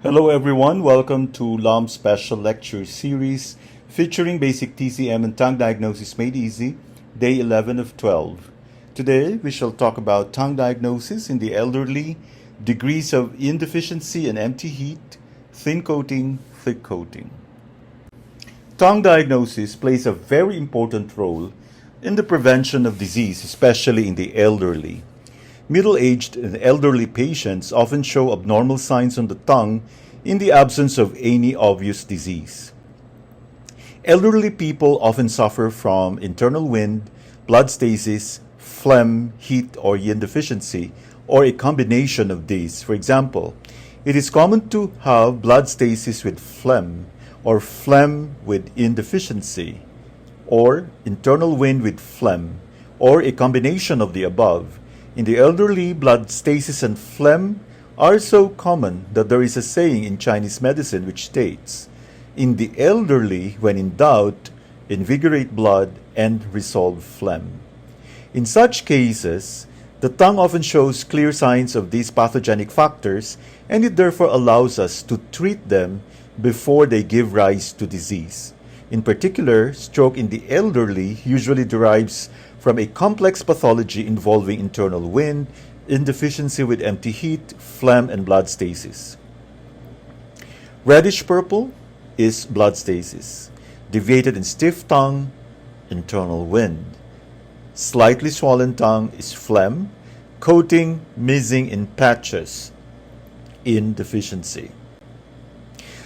Hello everyone, welcome to LUM Special Lecture Series featuring basic TCM and tongue diagnosis made easy, day 11 of 12. Today we shall talk about tongue diagnosis in the elderly, degrees of indeficiency and empty heat, thin coating, thick coating. Tongue diagnosis plays a very important role in the prevention of disease, especially in the elderly. Middle-aged and elderly patients often show abnormal signs on the tongue in the absence of any obvious disease. Elderly people often suffer from internal wind, blood stasis, phlegm, heat, or yin deficiency, or a combination of these. For example, it is common to have blood stasis with phlegm, or phlegm with yin deficiency, or internal wind with phlegm, or a combination of the above. In the elderly, blood stasis and phlegm are so common that there is a saying in Chinese medicine which states, "In the elderly, when in doubt, invigorate blood and resolve phlegm." In such cases, the tongue often shows clear signs of these pathogenic factors, and it therefore allows us to treat them before they give rise to disease. In particular, stroke in the elderly usually derives from a complex pathology involving internal wind, indeficiency with empty heat, phlegm, and blood stasis. Reddish purple is blood stasis. Deviated and stiff tongue, internal wind. Slightly swollen tongue is phlegm. Coating, missing in patches, indeficiency.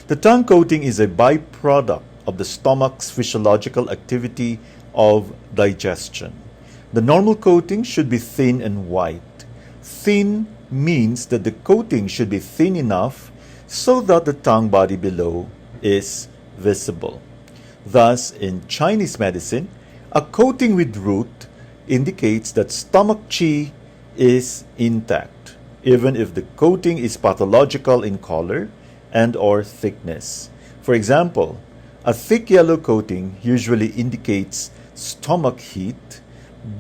The tongue coating is a byproduct of the stomach's physiological activity of digestion. The normal coating should be thin and white. Thin means that the coating should be thin enough so that the tongue body below is visible. Thus, in Chinese medicine, a coating with root indicates that stomach qi is intact, even if the coating is pathological in color and/or thickness. For example, a thick yellow coating usually indicates stomach heat,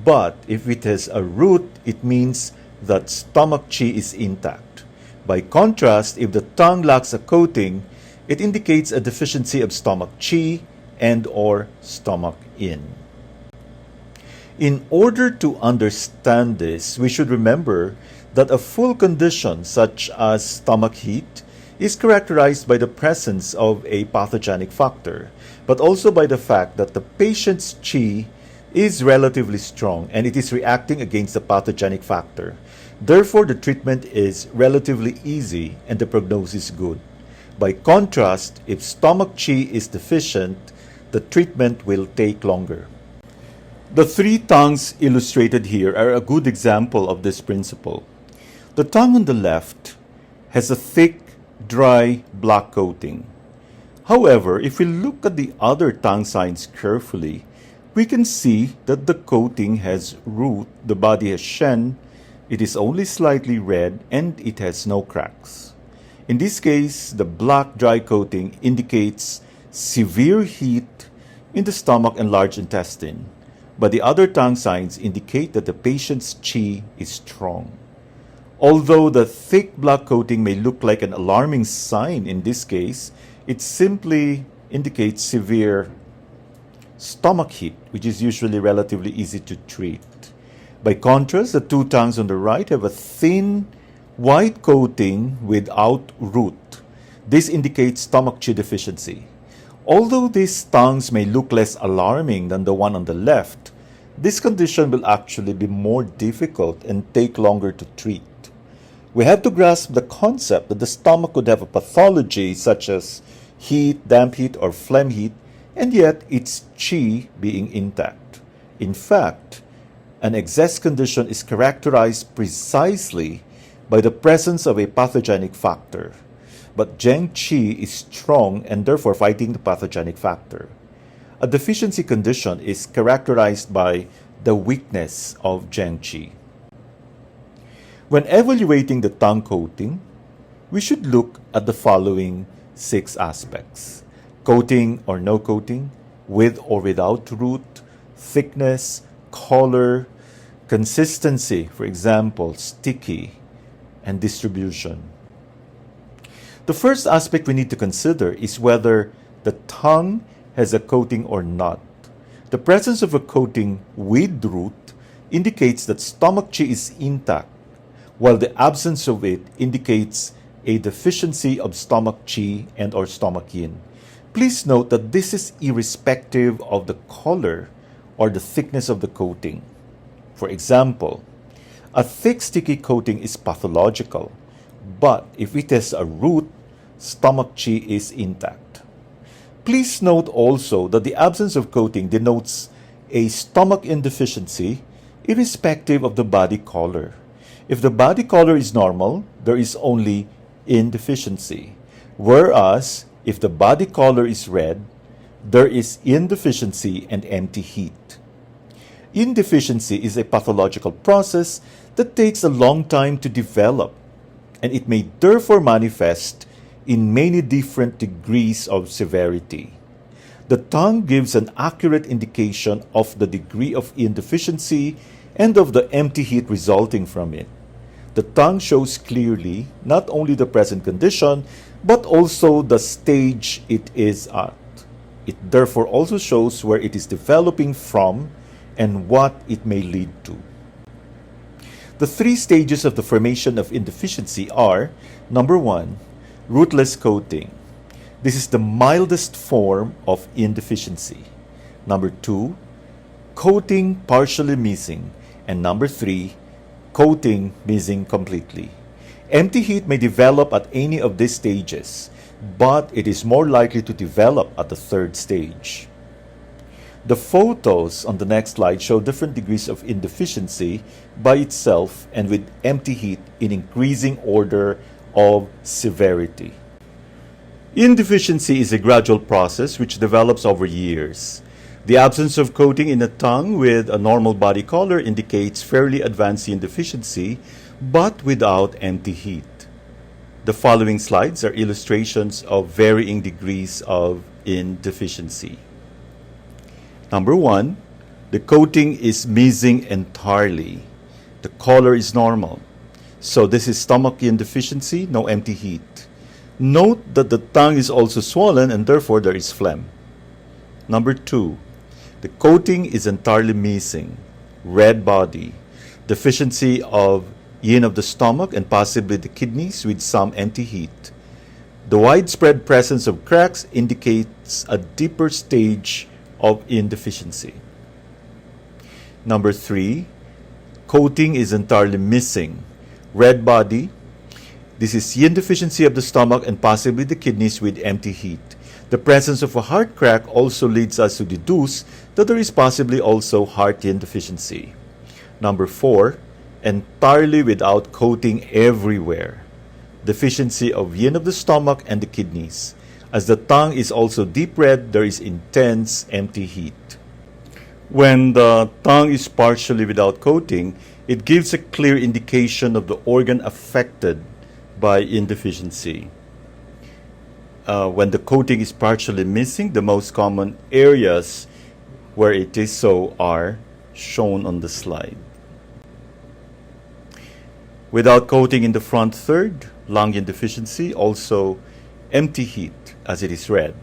but if it has a root, it means that stomach qi is intact. By contrast, if the tongue lacks a coating, it indicates a deficiency of stomach qi and/or stomach yin. In order to understand this, we should remember that a full condition such as stomach heat is characterized by the presence of a pathogenic factor, but also by the fact that the patient's qi is relatively strong and it is reacting against the pathogenic factor. Therefore, the treatment is relatively easy and the prognosis good. By contrast, if stomach qi is deficient, the treatment will take longer. The three tongues illustrated here are a good example of this principle. The tongue on the left has a thick, dry, black coating. However, if we look at the other tongue signs carefully, we can see that the coating has root, the body has shen, it is only slightly red, and it has no cracks. In this case, the black dry coating indicates severe heat in the stomach and large intestine, but the other tongue signs indicate that the patient's qi is strong. Although the thick black coating may look like an alarming sign in this case, it simply indicates severe stomach heat, which is usually relatively easy to treat. By contrast, the two tongues on the right have a thin, white coating without root. This indicates stomach qi deficiency. Although these tongues may look less alarming than the one on the left, this condition will actually be more difficult and take longer to treat. We have to grasp the concept that the stomach could have a pathology such as heat, damp heat, or phlegm heat, and yet its qi being intact. In fact, an excess condition is characterized precisely by the presence of a pathogenic factor, but Zheng qi is strong and therefore fighting the pathogenic factor. A deficiency condition is characterized by the weakness of Zheng qi. When evaluating the tongue coating, we should look at the following 6 aspects: coating or no coating, with or without root, thickness, color, consistency, for example, sticky, and distribution. The first aspect we need to consider is whether the tongue has a coating or not. The presence of a coating with root indicates that stomach qi is intact, while the absence of it indicates a deficiency of stomach qi and or stomach yin. Please note that this is irrespective of the color or the thickness of the coating. For example, a thick sticky coating is pathological, but if it has a root, stomach qi is intact. Please note also that the absence of coating denotes a stomach yin deficiency irrespective of the body color. If the body color is normal, there is only yin deficiency, whereas if the body color is red, there is yin deficiency and empty heat. Yin deficiency is a pathological process that takes a long time to develop, and it may therefore manifest in many different degrees of severity. The tongue gives an accurate indication of the degree of yin deficiency and of the empty heat resulting from it. The tongue shows clearly not only the present condition, but also the stage it is at. It therefore also shows where it is developing from and what it may lead to. The three stages of the formation of yin deficiency are: number 1, rootless coating. This is the mildest form of yin deficiency. Number 2, coating partially missing. And number 3, coating missing completely. Empty heat may develop at any of these stages, but it is more likely to develop at the third stage. The photos on the next slide show different degrees of yin deficiency by itself and with empty heat in increasing order of severity. Yin deficiency is a gradual process which develops over years. The absence of coating in the tongue with a normal body color indicates fairly advanced yin deficiency, but without empty heat. The following slides are illustrations of varying degrees of yin deficiency. Number 1, the coating is missing entirely. The color is normal. So this is stomach yin deficiency, no empty heat. Note that the tongue is also swollen and therefore there is phlegm. Number 2, the coating is entirely missing. Red body, deficiency of yin of the stomach and possibly the kidneys with some empty heat. The widespread presence of cracks indicates a deeper stage of yin deficiency. Number 3, coating is entirely missing. Red body, this is yin deficiency of the stomach and possibly the kidneys with empty heat. The presence of a heart crack also leads us to deduce that there is possibly also heart yin deficiency. Number 4, entirely without coating everywhere. Deficiency of yin of the stomach and the kidneys. As the tongue is also deep red, there is intense empty heat. When the tongue is partially without coating, it gives a clear indication of the organ affected by yin deficiency. When the coating is partially missing, the most common areas where it is so are shown on the slide. Without coating in the front third, lung yin deficiency, also empty heat as it is red.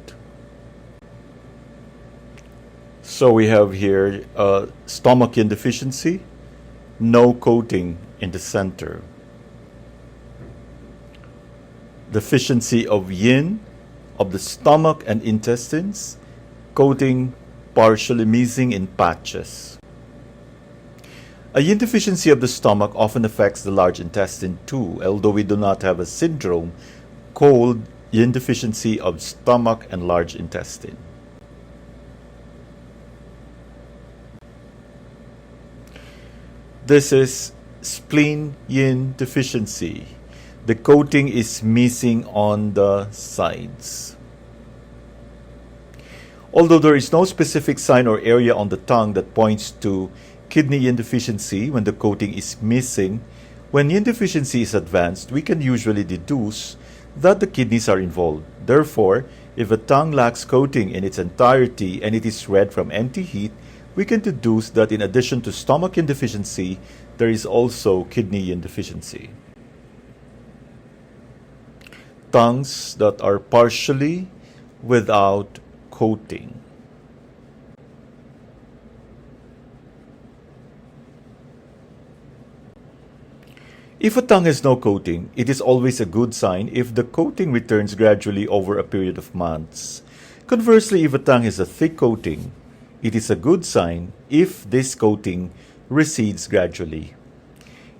So we have here stomach yin deficiency, no coating in the center. Deficiency of yin of the stomach and intestines, coating partially missing in patches. A yin deficiency of the stomach often affects the large intestine too, although we do not have a syndrome called yin deficiency of stomach and large intestine. This is spleen yin deficiency. The coating is missing on the sides. Although there is no specific sign or area on the tongue that points to kidney yin deficiency when the coating is missing, when yin deficiency is advanced, we can usually deduce that the kidneys are involved. Therefore, if a tongue lacks coating in its entirety and it is red from empty heat, we can deduce that in addition to stomach yin deficiency, there is also kidney yin deficiency. tongues that are partially without coating. If a tongue has no coating, it is always a good sign if the coating returns gradually over a period of months. Conversely, if a tongue has a thick coating, it is a good sign if this coating recedes gradually.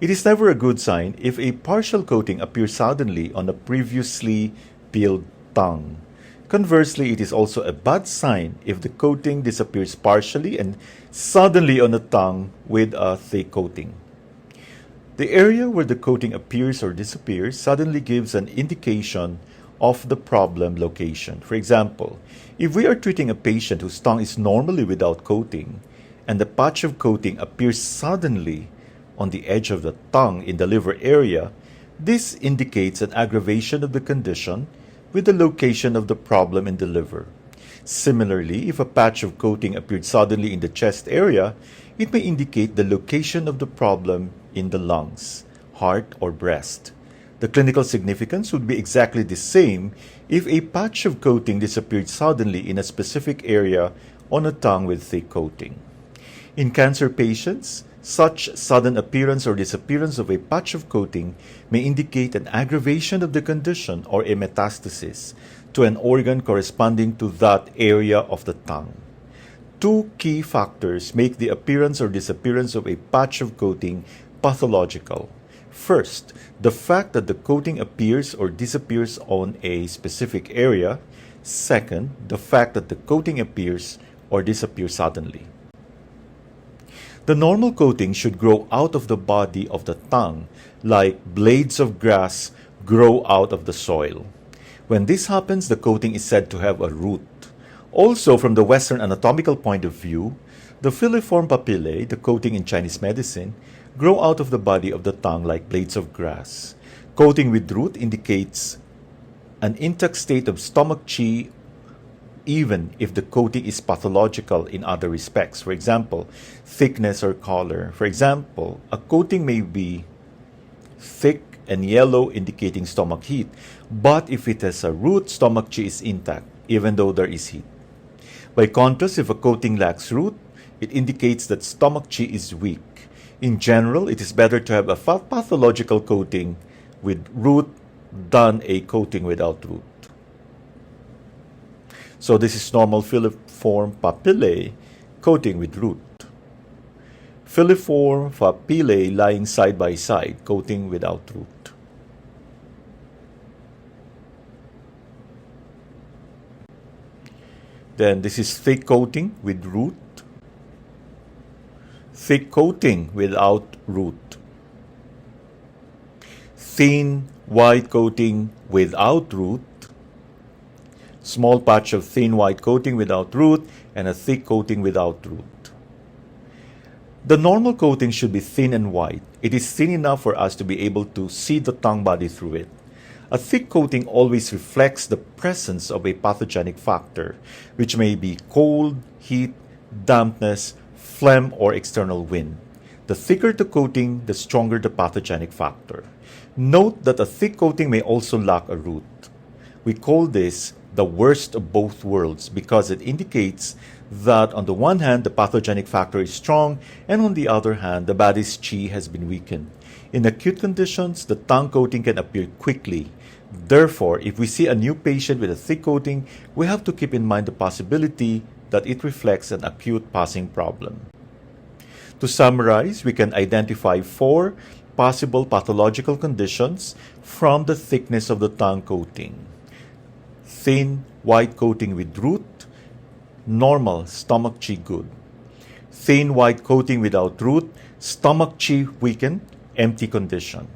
It is never a good sign if a partial coating appears suddenly on a previously peeled tongue. Conversely, it is also a bad sign if the coating disappears partially and suddenly on a tongue with a thick coating. The area where the coating appears or disappears suddenly gives an indication of the problem location. For example, if we are treating a patient whose tongue is normally without coating and the patch of coating appears suddenly on the edge of the tongue in the liver area, this indicates an aggravation of the condition with the location of the problem in the liver. Similarly, if a patch of coating appeared suddenly in the chest area, it may indicate the location of the problem in the lungs, heart, or breast. The clinical significance would be exactly the same if a patch of coating disappeared suddenly in a specific area on a tongue with thick coating. In cancer patients, such sudden appearance or disappearance of a patch of coating may indicate an aggravation of the condition or a metastasis to an organ corresponding to that area of the tongue. Two key factors make the appearance or disappearance of a patch of coating pathological. First, the fact that the coating appears or disappears on a specific area. Second, the fact that the coating appears or disappears suddenly. The normal coating should grow out of the body of the tongue, like blades of grass grow out of the soil. When this happens, the coating is said to have a root. Also, from the Western anatomical point of view, the filiform papillae, the coating in Chinese medicine, grow out of the body of the tongue like blades of grass. Coating with root indicates an intact state of stomach qi even if the coating is pathological in other respects. For example, thickness or color. For example, a coating may be thick and yellow indicating stomach heat, but if it has a root, stomach qi is intact even though there is heat. By contrast, if a coating lacks root, it indicates that stomach qi is weak. In general, it is better to have a pathological coating with root than a coating without root. So this is normal filiform papillae coating with root. Filiform papillae lying side by side, coating without root. Then this is thick coating with root. Thick coating without root. Thin white coating without root. Small patch of thin white coating without root, and a thick coating without root. The normal coating should be thin and white. It is thin enough for us to be able to see the tongue body through it. A thick coating always reflects the presence of a pathogenic factor, which may be cold, heat, dampness, phlegm, or external wind. The thicker the coating, the stronger the pathogenic factor. Note that a thick coating may also lack a root. We call this the worst of both worlds because it indicates that on the one hand, the pathogenic factor is strong, and on the other hand, the body's qi has been weakened. In acute conditions, the tongue coating can appear quickly. Therefore, if we see a new patient with a thick coating, we have to keep in mind the possibility that it reflects an acute passing problem. To summarize, we can identify 4 possible pathological conditions from the thickness of the tongue coating. Thin white coating with root, normal, stomach qi good. Thin white coating without root, stomach qi weakened, empty condition.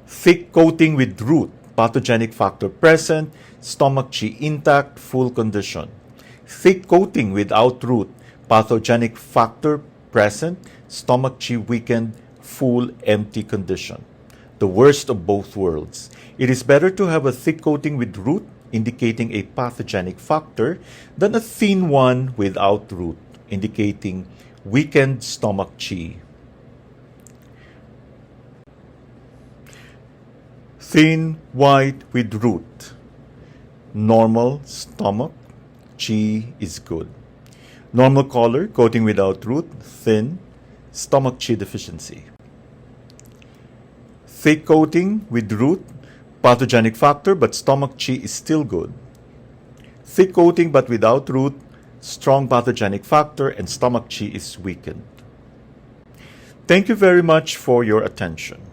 Thick coating with root, pathogenic factor present, stomach qi intact, full condition. Thick coating without root, pathogenic factor present, stomach qi weakened, full empty condition. The worst of both worlds. It is better to have a thick coating with root, indicating a pathogenic factor, than a thin one without root, indicating weakened stomach qi. Thin, white with root. Normal stomach, Qi is good. Normal color, coating without root, thin, stomach Qi deficiency. Thick coating with root, pathogenic factor, but stomach Qi is still good. Thick coating but without root, strong pathogenic factor, and stomach Qi is weakened. Thank you very much for your attention.